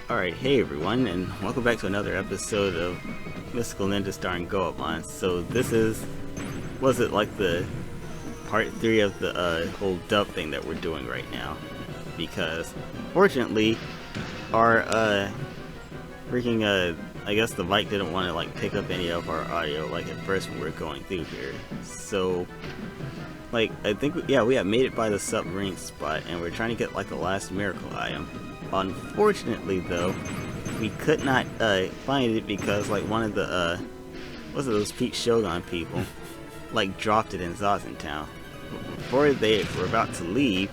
Alright, hey everyone, and welcome back to another episode of Mystical Ninja starring Goemon. So this is, was it like the part 3 of the whole dub thing that we're doing right now? Because, fortunately, our, freaking, I guess the mic didn't want to, like, pick up any of our audio, like, at first when we were going through here. So, like, I think, yeah, we had made it by the submarine spot, and we're trying to get, like, the last miracle item. Unfortunately, though, we could not find it because, like, one of the, was it those Pete Shogun people, like, dropped it in Zazen Town. Before they were about to leave,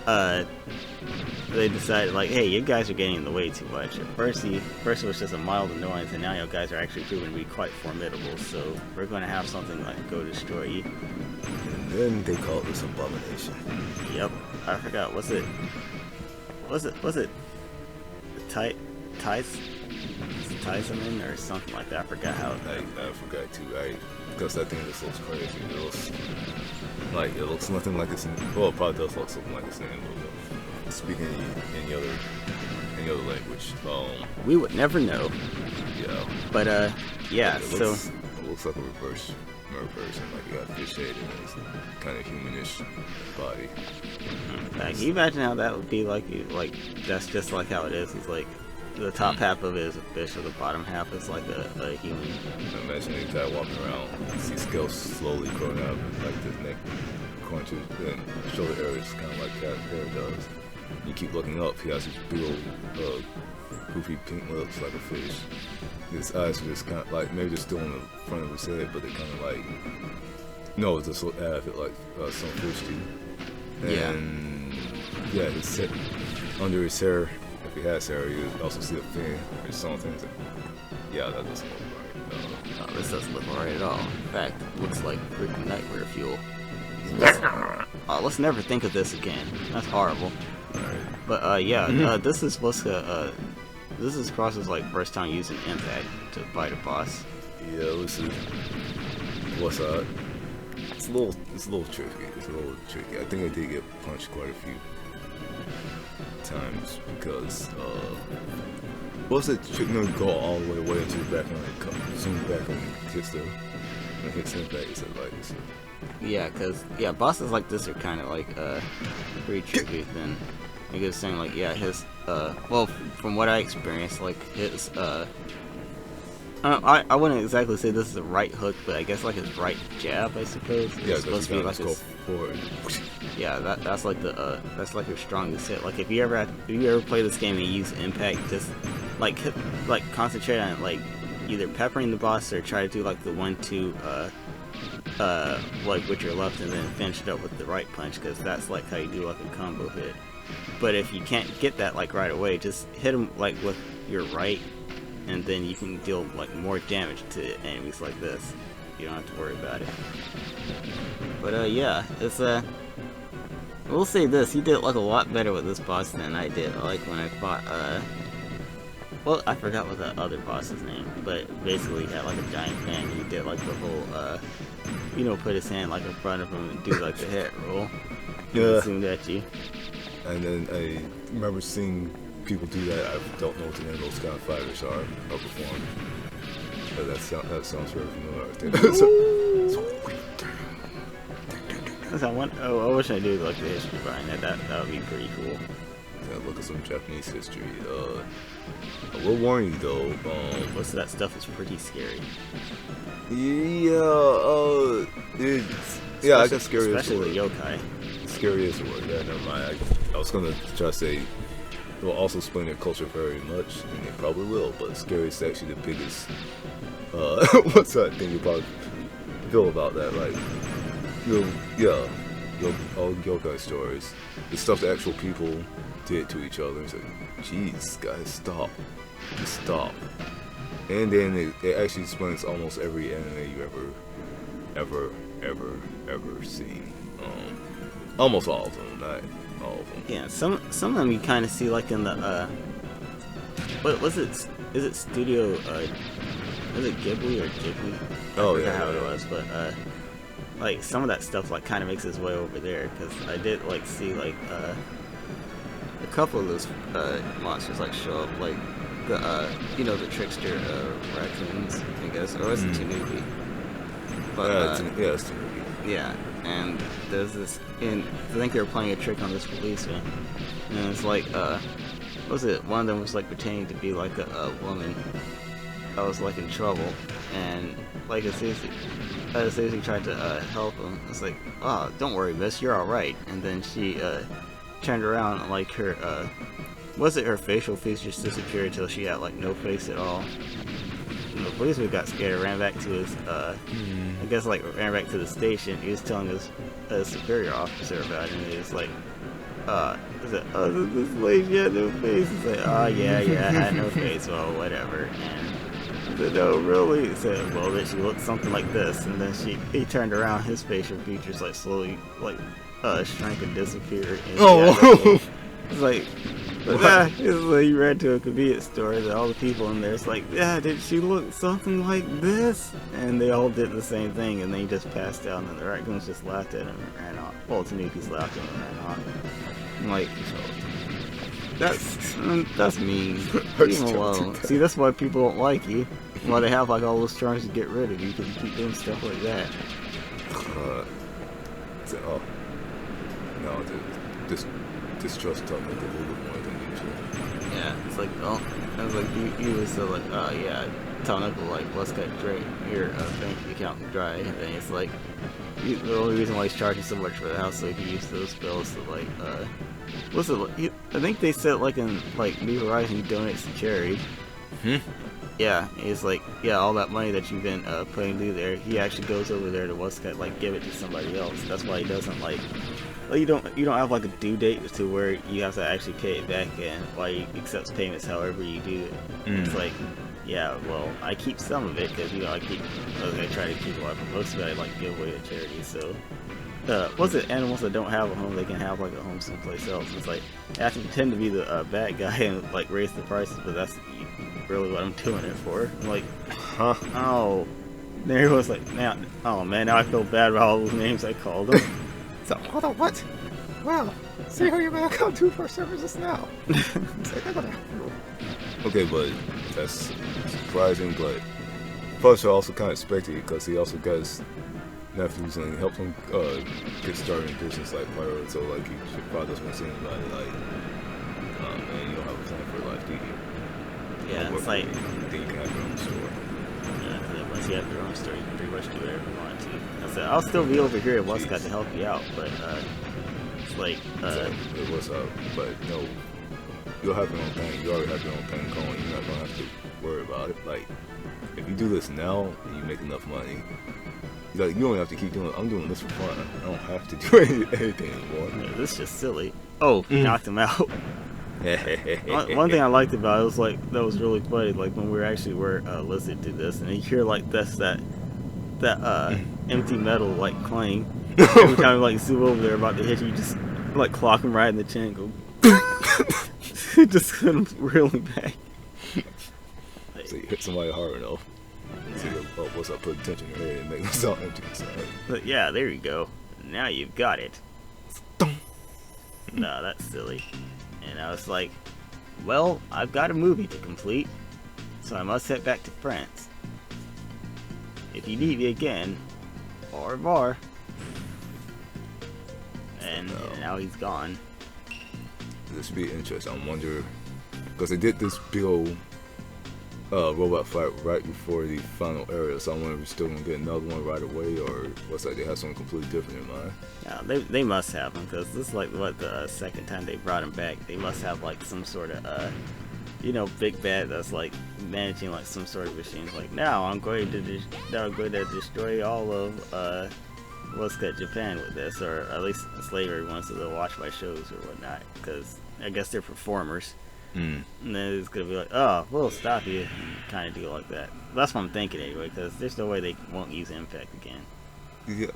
they decided, like, hey, you guys are getting in the way too much. At first it was just a mild annoyance, and now you guys are actually proving to be quite formidable, so we're going to have something, like, go destroy you. And then they called this abomination. Yep, I forgot, was it Tyson or something like that? I forgot how. I forgot too. Because that thing just looks crazy. It looks nothing like it's in. Well, it probably does look something like it's in. Speaking any other language, we would never know. Yeah. But yeah. It looks like a reverse person. Like you got fish head and it's kind of humanish body. Like, can you imagine how that would be like? That's just like how it is. It's like the top half of it is a fish, or the bottom half is like a human. Imagine a guy walking around, see scales slowly growing out, like the neck, crunches, and shoulder area is kind of like cat hair does. You keep looking up, he has these big old, goofy pink lips like a fish. His eyes are just kind of like, maybe they're still in the front of his head, but they're kind of like, no, it's just half it like some fish do. And yeah, his head, under his hair, if he has hair, you also see a fin or something. Yeah, that doesn't look right. No, this doesn't look right at all. In fact, it looks like freaking nightmare fuel. Let's never think of this again. That's horrible. Right. But yeah, this is Cros's like first time using impact to fight a boss. Yeah, let's see. What's that? It's a little tricky. I think I did get punched quite a few times because what's it? You know, go all the way into the back and zoom back and hits and hits impact. It's like this. Yeah, cause bosses like this are kind of like pretty tricky. Then I was saying like his well, from what I experienced, like his I wouldn't exactly say this is a right hook, but I guess like his right jab, I suppose. Yeah, it's supposed to be like go forward. Yeah, that's like the that's like your strongest hit. Like if you ever play this game and you use impact, just like concentrate on like either peppering the boss or try to do like the 1-2 like with your left and then finish it up with the right punch, because that's like how you do like a combo hit. But if you can't get that like right away, just hit him like with your right, and then you can deal like more damage to enemies like this. You don't have to worry about it. But yeah, it's we'll say this, he did like a lot better with this boss than I did. Like when I fought well, I forgot what the other boss's name, but basically he had like a giant fan. He did like the whole you know, put his hand like in front of him and do like the head roll. Yeah. Zoomed at you. And then I remember seeing people do that. I don't know what the name of those kind of fighters are or perform. But that sounds very familiar. I wish I knew like the history behind that. That would be pretty cool. Yeah, look at some Japanese history. I will warn you though. Most of that stuff is pretty scary. Yeah. I guess scary is the word. Especially the yokai. Scary is the word. Yeah, never mind. I was gonna try to say. It will also explain their culture very much, and they probably will, but scary is actually the biggest, what's that thing you probably feel about that, like, all yokai stories, the stuff that actual people did to each other, it's like, jeez, guys, stop, just stop. And then it actually explains almost every anime you ever seen, almost all of them, not all of them. Yeah, some of them you kind of see like in the what was it? Is it Studio? Was it Ghibli or Ghibli? I forgot how it was, but like some of that stuff like kind of makes its way over there, because I did like see like couple of those monsters like show up, like the you know, the trickster raccoons, I guess, or is it Tanuki? But yeah, it's Tanuki. yeah, and there's this, and I think they were playing a trick on this policeman, and it's like what was it? One of them was like pretending to be like a woman that was like in trouble, and like as soon as he tried to help him, it's like, oh, don't worry, miss, you're all right. And then she turned around and like her was it her facial features disappeared until she had like no face at all. And the policeman got scared, ran back to his I guess like ran back to the station. He was telling his superior officer about it, and he was like, is it, oh, this lady had no face. He's like, oh yeah, I had no face, well whatever. And no, really? He said, well, that she looked something like this, and then he turned around, his facial features like slowly like shrank and disappeared. And it's like, he ran to a convenience store, and all the people in there, it's like, yeah, did she look something like this? And they all did the same thing, and then he just passed out, and the raccoons just laughed at him and ran off. Well, Tanuki's laughed at him and ran off. I'm like, that's mean. Leave him alone. See, that's why people don't like you. Why they have like all those charms to get rid of you, because you keep doing stuff like that. Oh, no, distrust taught me a little bit more than usual. Yeah, it's like, oh, I was like, you was so like, yeah, telling Uncle like, let's get your bank account dry, and then it's like, the only reason why he's charging so much for the house so he can use those bills to like, what's it? I think they said like in like New Horizon he donates to charity. Yeah, it's like, yeah, all that money that you've been putting through there, he actually goes over there to Westcott, like give it to somebody else. That's why he doesn't like you don't have like a due date to where you have to actually pay it back, and why he accepts payments however you do it. It's like, yeah, well, I keep some of it because I try to keep a lot, but most of it I like give away to charity. So what's it, animals that don't have a home, they can have like a home someplace else. It's like I have to pretend to be the bad guy and like raise the prices, but that's really what I'm doing it for. I'm like, oh, there he was like, now, oh man, now I feel bad about all those names I called him. So, hold on, what? Well, see who you're gonna come to for services now. Okay, but that's surprising, but plus I also kind of expected it because he also got his nephews and helped him get started in business like pirate, so like he probably doesn't want to say anybody like, man, you don't have a plan for life, do you? Yeah, it's like, then you can have your own store. Yeah, once you have your own store, you can pretty much do whatever you want to. I said, I'll still be over here at Westcott to help you out, but it's like, it was but no, you'll have your own thing. You already have your own thing going. You're not gonna have to worry about it. Like, if you do this now and you make enough money, like you don't have to keep doing it. I'm doing this for fun. I don't have to do anything anymore. Yeah, this is just silly. Oh, knocked him out. One thing I liked about it was like, that was really funny, like when we were listening to this, and you hear like that empty metal like clang every time you like zoom over there about to hit you, just like clock him right in the chin and go just hit him really bad. So you hit somebody hard enough. So what's up, put attention in your head and make them sound empty inside. But yeah, there you go. Now you've got it. No, that's silly. And I was like, well, I've got a movie to complete, so I must head back to France. If you need me again, au revoir. And now he's gone. This would be interesting. I wonder, because they did this big old robot fight right before the final area, so I wonder if we're still going to get another one right away, or what's like they have something completely different in mind. Yeah, they must have him, because this is like the second time they brought him back. They must have like some sort of big bad that's like managing like some sort of machine. Like, now I'm going to destroy all of Japan with this, or at least enslave everyone so they'll watch my shows or whatnot, because I guess they're performers. And then it's gonna be like, oh, we'll stop you, and kind of do it like that. That's what I'm thinking anyway, because there's no way they won't use Impact again. Yeah,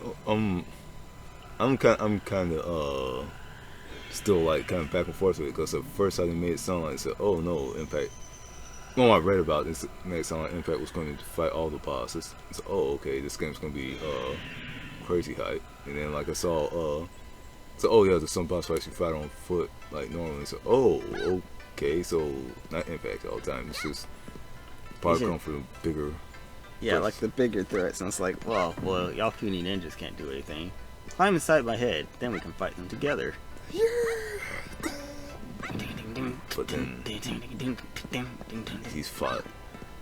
I'm kind of still like kind of back and forth with it, because at first I made it sound like, I said, oh no, Impact. When I read about this, it made it sound like Impact was going to fight all the bosses. So, oh, okay, this game's gonna be crazy hype. And then like I saw So, oh yeah, there's some boss fights you fight on foot, like normally. So, oh, okay, so not impact all the time. It's just probably should- come from bigger. Yeah, But- like the bigger threats, and it's like, well, y'all puny ninjas can't do anything. Climb inside my head, then we can fight them together. But then he's fought.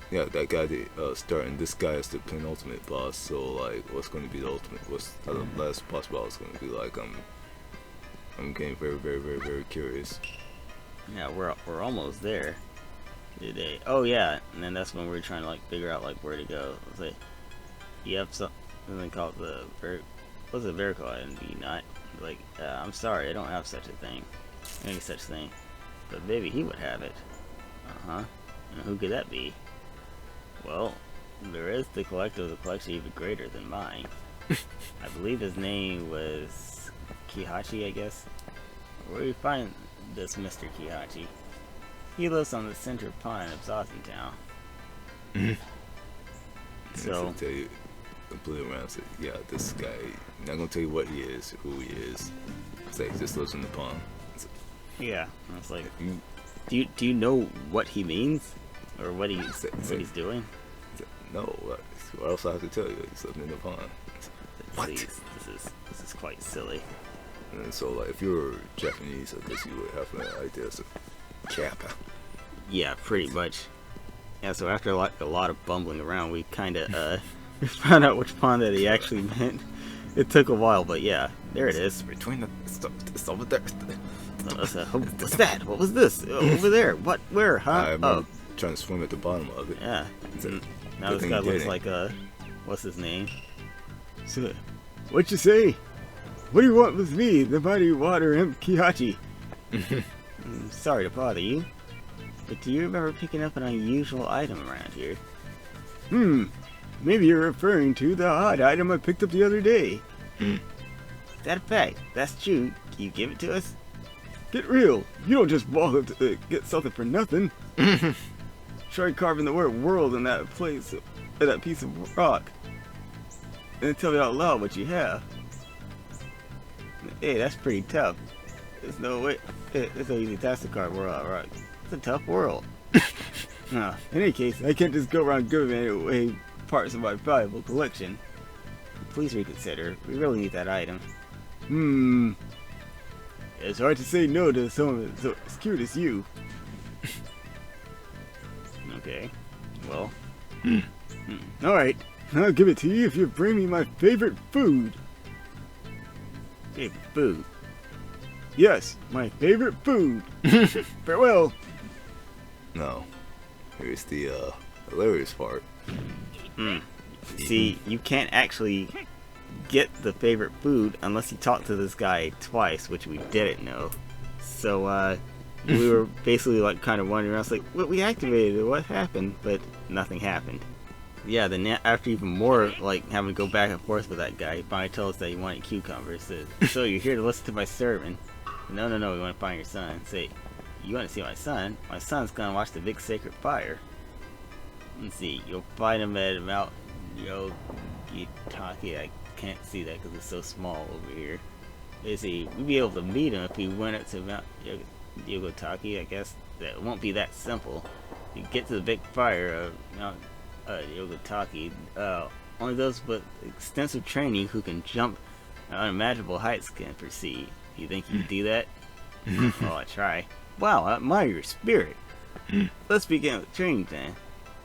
Yeah, that guy starting. This guy is the penultimate boss. So like, what's going to be the ultimate? What's the last boss battle going to be like? I'm getting very, very, very, very curious. Yeah, we're almost there. Today. Oh yeah, and then that's when we're trying to like figure out like where to go. It's like you have something called the what's a vertical item? Do you not? Like, I'm sorry, I don't have such a thing. Any such thing. But maybe he would have it. And who could that be? Well, there is the collector of the collection even greater than mine. I believe his name was Kihachi, I guess. Where do you find this Mr. Kihachi? He lives on the center pond of Zazen Town. So, I'll tell you completely around. So, yeah, this guy. I'm not gonna tell you what he is, who he is. It's like he just lives in the pond. yeah, and it's like, do you know what he means, or what he's doing? No, what else I have to tell you? He's living in the pond. What? Please, this is quite silly. And so, like, if you're Japanese, I guess you would have an idea. So, Kappa. Yeah, pretty much. Yeah, so after like a lot of bumbling around, we kind of found out which pond that he actually meant. It took a while, but yeah, there it is. Between it's over there. What's that? What was this? Over there? What? Where? Huh? I'm trying to swim at the bottom of it. Yeah. Good Now this thing guy you looks didn't. like what's his name? So, what you say? What do you want with me, the mighty water imp Kihachi? Sorry to bother you, but do you remember picking up an unusual item around here? Maybe you're referring to the odd item I picked up the other day. Is that a fact? That's true. Can you give it to us? Get real. You don't just walk up to get something for nothing. Try carving the word world in that place, in that piece of rock. And then tell me out loud what you have. Hey, that's pretty tough. There's no way. It's no easy task to carve world out rock. It's a tough world. In any case, I can't just go around giving away parts of my valuable collection. Please reconsider. We really need that item. It's hard to say no to someone as cute as you. Okay. Well. Alright. I'll give it to you if you bring me my favorite food. Favorite food? Yes, my favorite food. Farewell. No. Here's the hilarious part. See, you can't actually get the favorite food unless you talk to this guy twice, which we didn't know. So, we were basically like kind of wondering. I was like, "What? We activated it? What happened?" But nothing happened. Yeah. Then after even more like having to go back and forth with that guy, he finally told us that he wanted cucumbers. Said, "So you're here to listen to my sermon?" No. We want to find your son. Say, "You want to see my son? My son's gonna watch the big sacred fire." Let's see. You'll find him at Mount Yogitaki. I can't see that because it's so small over here. Let's see. We'd be able to meet him if we went up to Mount Yogitaki. I guess that won't be that simple. You get to the big fire of Mount Yogitaki. Only those with extensive training who can jump unimaginable heights can proceed. You think you can do that? Oh, I try. Wow, I admire your spirit. Let's begin with training then.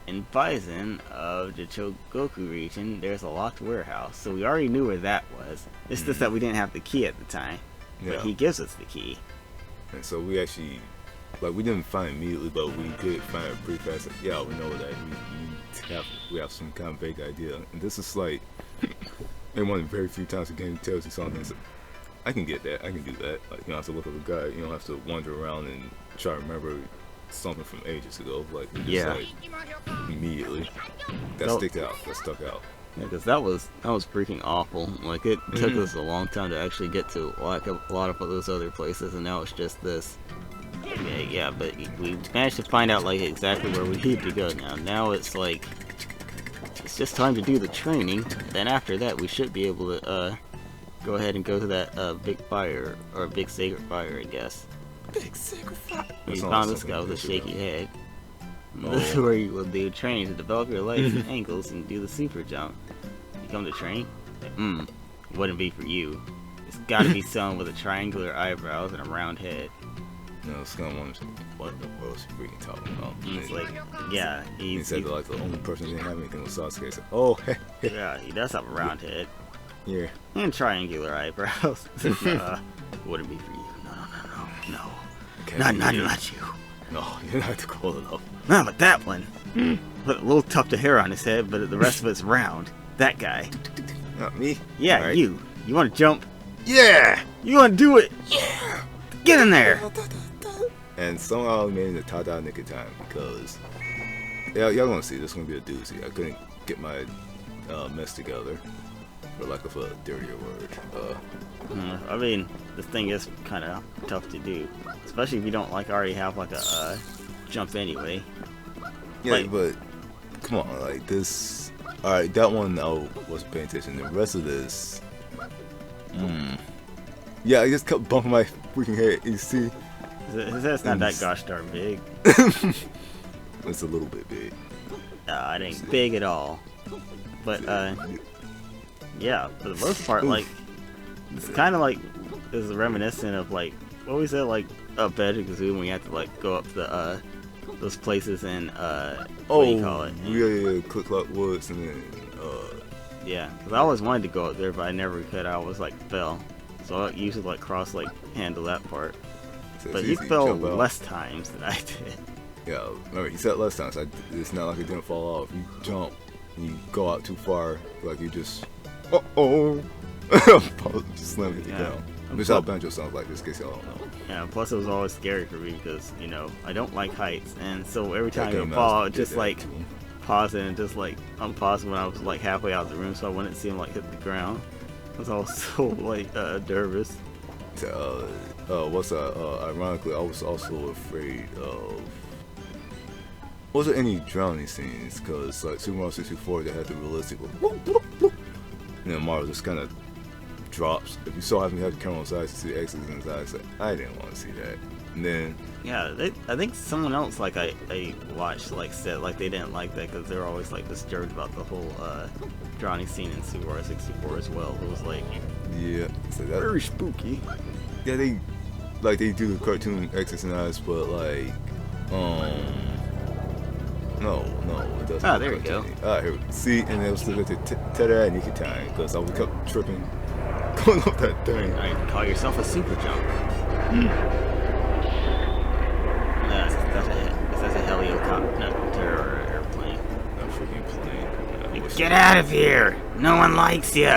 In Bison of the Chogoku region, there's a locked warehouse, so we already knew where that was. It's just that we didn't have the key at the time. Yeah. But he gives us the key. And so we actually, like, we didn't find it immediately, but we did find it pretty fast. Like, yeah, we know that we have some kind of vague idea. And this is like, and one of the very few times the game tells you something. So I can get that. I can do that. Like, you don't have to look up a guide. You don't have to wander around and try to remember something from ages ago. Like, Yeah. like immediately. That Well- stuck out. Yeah, because that was freaking awful. Like, it took us a long time to actually get to like a lot of those other places, and now it's just this. Yeah, but we managed to find out like exactly where we need to go now. Now it's like it's just time to do the training. Then after that, we should be able to go ahead and go to that big fire, or big sacred fire, I guess. Big sacred fire. You found this guy with a shaky head. This is where you will do training to develop your legs and ankles and do the super jump. You come to train? Wouldn't be for you. It's gotta be someone with a triangular eyebrows and a round head. No, Scum wants what the world is freaking talking about. It's like, yeah, he said that, like, the only person who didn't have anything was Sasuke. So, oh, yeah, he does have a round head. Yeah. And triangular eyebrows. Wouldn't be for you. No. Not you. No, you're not cool enough. No, but that one. But a little tuft of hair on his head, but the rest of it's round. That guy. Not me. Yeah, right. You. You want to jump? Yeah. You want to do it? Yeah. Get in there. And somehow I made it to Tada Nick time because y'all gonna see this is gonna be a doozy. I couldn't get my mess together, for lack of a dirtier word. I mean, this thing is kind of tough to do, especially if you don't like already have like a jump anyway. Yeah, like, but come on, like this. All right, that one I wasn't paying attention. The rest of this, yeah, I just kept bumping my freaking head. You see, his head's not that gosh darn big. It's a little bit big. It ain't big at all. But yeah, for the most part, like it's kind of like is reminiscent of like what we said, like Banjo Kazooie when we have to like go up the those places in what do you call it? Yeah, Click Clock Woods, and then yeah, because I always wanted to go up there, but I never could. I always like fell, so I usually like Cros like handle that part. So but he fell less times than I did. Yeah, remember he said less times. So it's not like it didn't fall off. You jump, and you go out too far, like you just just slam it down. This is how Banjo sounds like, just in case y'all don't know. Yeah, plus it was always scary for me because, you know, I don't like heights, and so every time you fall, I just like pause it and just like unpause when I was like halfway out of the room so I wouldn't see him like hit the ground. Because I was so like nervous. What's ironically, I was also afraid of. Wasn't any drowning scenes because like Super Mario 64 they had the realistic and then Mario just kind of drops. If you saw how he had the camera on sides to see the X's and sides, I didn't want to see that. And then yeah, I think someone else like I watched like said like they didn't like that because they were always like disturbed about the whole drowning scene in Super Mario 64 as well. It was like so that, very spooky. Yeah, they do the cartoon X's and I's, but like no, it doesn't. Ah, there we go. Here we go. See, and it was still at the Tada Nikki time because I kept tripping, going up that thing. I call yourself a super jump. That's a helicopter or airplane. A freaking plane. Get out of here! No one likes you.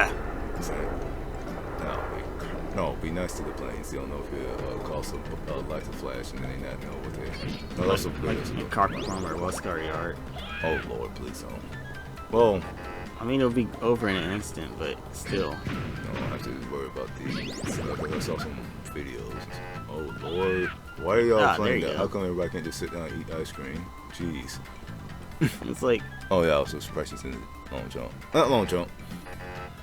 No, be nice to the planes. You don't know if it costs lights to flash and then they not know what they. No, also like carpet bomber or Wascari art. Oh Lord, please don't. Well, I mean it'll be over in an instant, but still. No, I have to worry about the. I saw some videos. Oh Lord, why are y'all playing that? How come everybody can't just sit down and eat ice cream? Jeez. It's like. Oh yeah, also suppressions in long jump. Not long jump.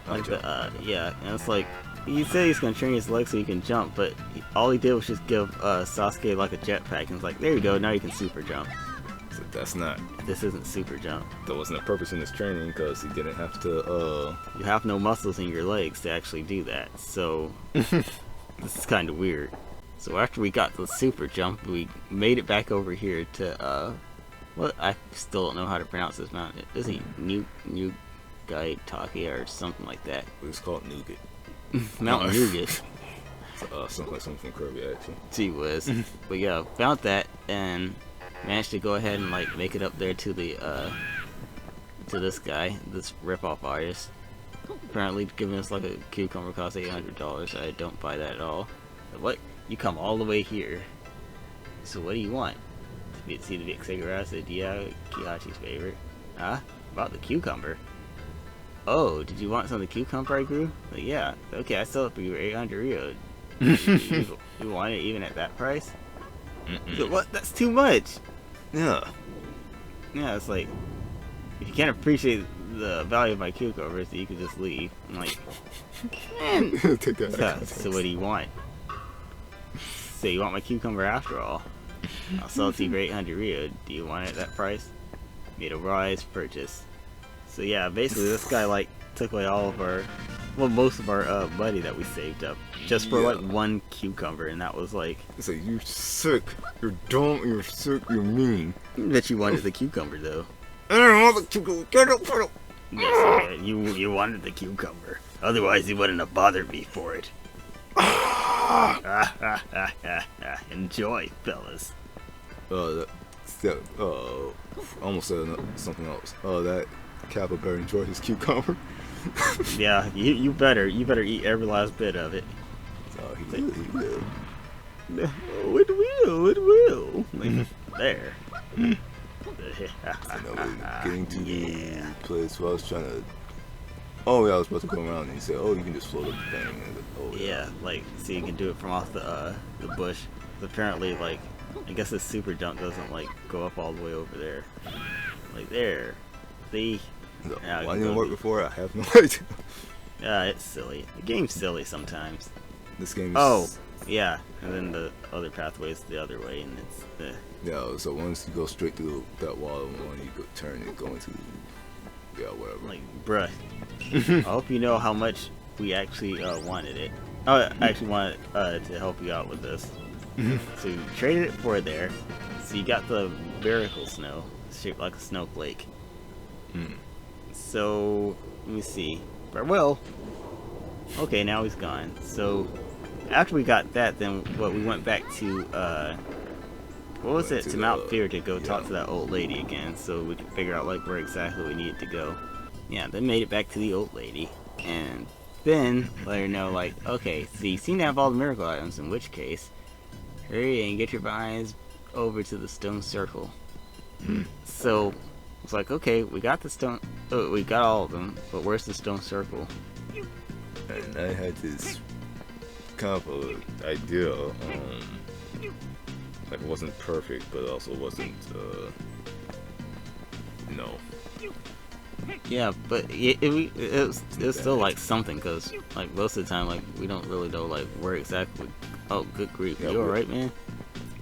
Like the yeah, and it's like. He said he's gonna train his legs so he can jump, but all he did was just give Sasuke like a jetpack, and it's like, there you go, now you can super jump. So that's not. This isn't super jump. There wasn't a purpose in his training because he didn't have to. You have no muscles in your legs to actually do that, so this is kind of weird. So after we got the super jump, we made it back over here to what I still don't know how to pronounce this mountain. Is he Nugaitake or something like that? It's called Nougat. Mount Nougat. Something like something from Kirby, actually. Gee whiz. But yeah, found that and managed to go ahead and like make it up there to the to this guy, this rip-off artist. Apparently giving us like a cucumber cost $800. I don't buy that at all. But what? You come all the way here. So what do you want? See the big cigarette? I said, yeah, Kihachi's favorite. Huh? About the cucumber? Oh, did you want some of the cucumber I grew? Like, yeah. Okay, I sell it for you 800 Rio. You want it even at that price? So what? That's too much. Yeah. Yeah, it's like, if you can't appreciate the value of my cucumbers, you can just leave. I'm like, man. Take that. Yeah, so what do you want? So you want my cucumber after all? I'll sell it to you for 800 Rio. Do you want it at that price? Made a wise purchase. So yeah, basically this guy like took away all of our, well, most of our money that we saved up just for like one cucumber, and that was like. It's like, you're sick, you're dumb, you're sick, you're mean. Bet you wanted the cucumber though. I don't want the cucumber. Get up. Yes, you wanted the cucumber. Otherwise, you wouldn't have bothered me for it. Enjoy, fellas. Almost said something else. That Kappa better enjoy his cucumber. Yeah, you better eat every last bit of it. He will. Oh, it will. Like, there. Getting to the place where I was trying to. Oh yeah, I was supposed to go around, and he said, "Oh, you can just float up the thing." And yeah, like, so you can do it from off the bush. Apparently, like, I guess the super jump doesn't like go up all the way over there. Like there, see. No, why didn't it work before? I have no idea. Yeah, it's silly. The game's silly sometimes. This game is... Oh, yeah. And then the other pathway is the other way, and it's yeah, so once you go straight through that wall, when you go turn and go into... Yeah, whatever. Like, bruh. I hope you know how much we actually wanted it. Oh, I actually wanted to help you out with this. So you traded it for there. So you got the vertical snow, shaped like a snowflake. So, let me see. Well, okay, now he's gone. So, after we got that, then we went back to, what was it? To Mount Fear to go talk to that old lady again, so we could figure out, like, where exactly we needed to go. Yeah, then made it back to the old lady, and then let her know, like, okay, so you seem to have all the miracle items, in which case, hurry and get your behinds over to the stone circle. So, it's like, okay, we got the stone, we got all of them, but where's the stone circle? And I had this kind of idea, like, it wasn't perfect, but also wasn't, no. Yeah, but it was still like something, because like most of the time, like, we don't really know like where exactly. Oh, good grief! Yeah, you alright, man?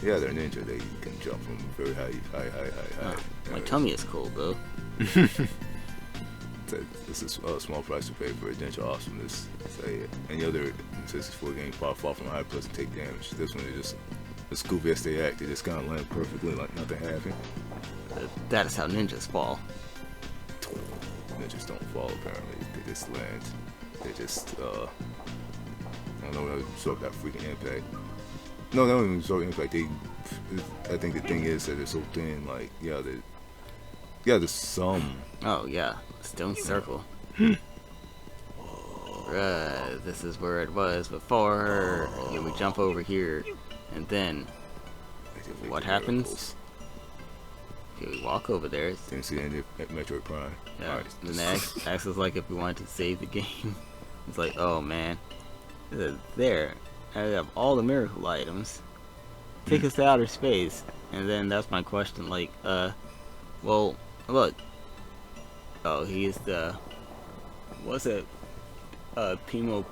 Yeah, they're ninja. They can jump from very high. My tummy is cold though. This is a small price to pay for a ninja awesomeness. Say any other 64 game fall from a high plus and take damage. This one is just as goofy as they act. They just kind of land perfectly, like nothing happened. That is how ninjas fall. Ninjas don't fall apparently. They just land. They just I don't know, absorb that freaking impact. No, they don't even absorb impact. I think the thing is that they're so thin. Like, yeah, there's some. Oh yeah, stone circle. This is where it was before. Yeah, we jump over here, and then what happens? Okay, we walk over there. Didn't see any at Metroid Prime. Yeah. Right. Then they ask us like if we wanted to save the game. It's like, oh man, there. I have all the miracle items. Take us to outer space. And then that's my question. Like, well, look. Oh, he's the. What's it? Pimo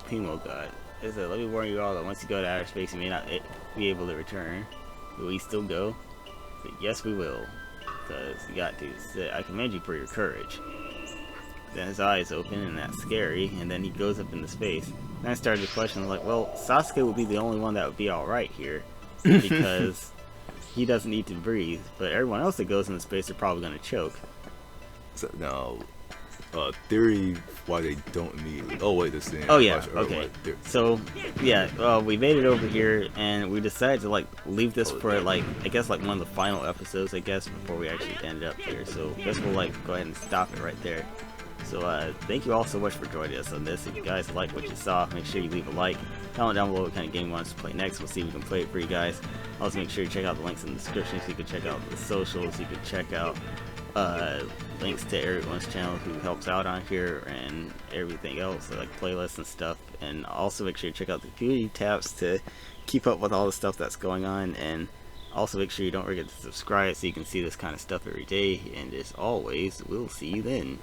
God. It said, let me warn you all that once you go to outer space, you may not be able to return. Will we still go? I said, yes, we will. Because you got to. So I commend you for your courage. Then his eyes open, and that's scary. And then he goes up into space. And I started to question, like, well, Sasuke would be the only one that would be alright here. Because he doesn't need to breathe. But everyone else that goes into space are probably going to choke. So now, theory why they don't need. Oh wait, this thing. Oh yeah. Okay. So yeah, we made it over here, and we decided to like leave this for like I guess like one of the final episodes, I guess, before we actually ended up here. So I guess we'll like go ahead and stop it right there. So thank you all so much for joining us on this. If you guys like what you saw, make sure you leave a like. Comment down below what kind of game you want us to play next. We'll see if we can play it for you guys. Also make sure you check out the links in the description so you can check out the socials. You can check out links to everyone's channel who helps out on here and everything else, so like playlists and stuff. And also make sure you check out the community tabs to keep up with all the stuff that's going on. And Also, make sure you don't forget to subscribe so you can see this kind of stuff every day. And as always, we'll see you then.